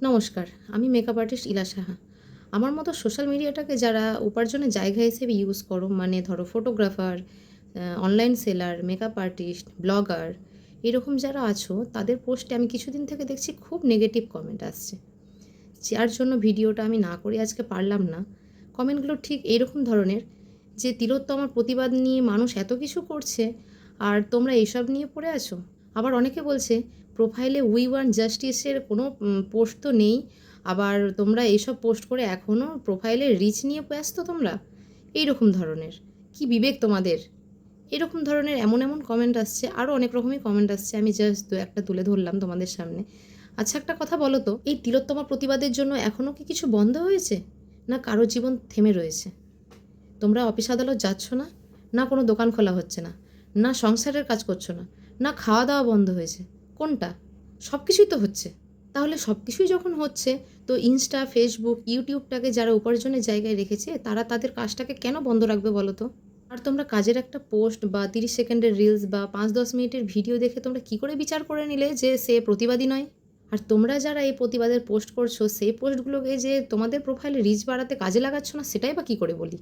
নমস্কার, আমি makeup artist ইলা সাহা। আমার মতো সোশ্যাল মিডিয়াটাকে যারা উপার্জনের জায়গা হিসেবে ইউজ করো, মানে ধরো photographer, online seller, makeup artist, blogger, এরকম যারা আছো তাদের পোস্টে আমি কিছুদিন থেকে দেখছি খুব নেগেটিভ কমেন্ট আসছে। যার জন্য ভিডিওটা আমি না করে আজকে পারলাম না। কমেন্টগুলো ঠিক এইরকম ধরনের যে তিলোত্তমার প্রতিবাদ নিয়ে মানুষ এত কিছু করছে আর তোমরা এইসব নিয়ে পড়ে আছো। আবার অনেকে বলছে প্রোফাইলে উই ওয়ান্ট জাস্টিসের কোনো পোস্ট তো নেই, আবার তোমরা এইসব পোস্ট করে এখনও প্রোফাইলের রিচ নিয়ে ব্যস্ত তোমরা। এইরকম ধরনের কি বিবেক তোমাদের? এরকম ধরনের এমন এমন কমেন্ট আসছে, আরও অনেক রকমই কমেন্ট আসছে, আমি জাস্ট দু একটা তুলে ধরলাম তোমাদের সামনে। আচ্ছা, একটা কথা বলো তো, এই তিলোত্তমা প্রতিবাদের জন্য এখনও কি কিছু বন্ধ হয়েছে, না কারো জীবন থেমে রয়েছে? তোমরা অফিস আদালত যাচ্ছ না, না কোনো দোকান খোলা হচ্ছে না, না সংসারের কাজ করছো না, না খাওয়া দাওয়া বন্ধ হয়েছে, কোনটা? সব কিছুই তো হচ্ছে। তাহলে সব কিছুই যখন হচ্ছে, তো ইনস্টা, ফেসবুক, ইউটিউবটাকে যারা উপার্জনের জায়গায় রেখেছে তারা তাদের কাজটাকে কেন বন্ধ রাখবে বলো তো? আর তোমরা কাজের একটা পোস্ট বা 30 সেকেন্ডের রিলস বা 5-10 মিনিটের ভিডিও দেখে তোমরা কী করে বিচার করে নিলে যে সে প্রতিবাদী নয়? আর তোমরা যারা এই প্রতিবাদের পোস্ট করছো, সেই পোস্টগুলোকে যে তোমাদের প্রোফাইলে রিচ বাড়াতে কাজে লাগাচ্ছ না, সেটাই বা কী করে বলি?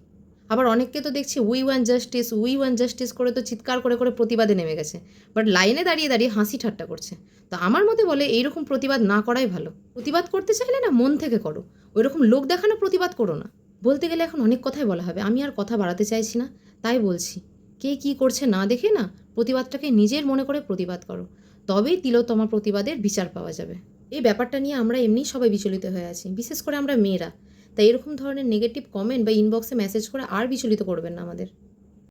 আবার অনেককে তো দেখছি we want justice, we want justice করে তো চিৎকার করে করে প্রতিবাদে নেমে গেছে, বাট লাইনে দাঁড়িয়ে দাঁড়িয়ে হাসি ঠাট্টা করছে। তো আমার মতে বলে এইরকম প্রতিবাদ না করাই ভালো। প্রতিবাদ করতে চাইলে না মন থেকে করো, ওইরকম লোক দেখানো প্রতিবাদ করো না। বলতে গেলে এখন অনেক কথাই বলা হবে, আমি আর কথা বাড়াতে চাইছি না, তাই বলছি কে কী করছে না দেখে না প্রতিবাদটাকে নিজের মনে করে প্রতিবাদ করো, তবেই তিলোত্তমা প্রতিবাদের বিচার পাওয়া যাবে। এই ব্যাপারটা নিয়ে আমরা এমনিই সবাই বিচলিত হয়ে আছি, বিশেষ করে আমরা মেয়েরা। তাই এরকম ধরনের নেগেটিভ কমেন্ট বা ইনবক্সে মেসেজ করে আর বিচলিত করবেন না আমাদের।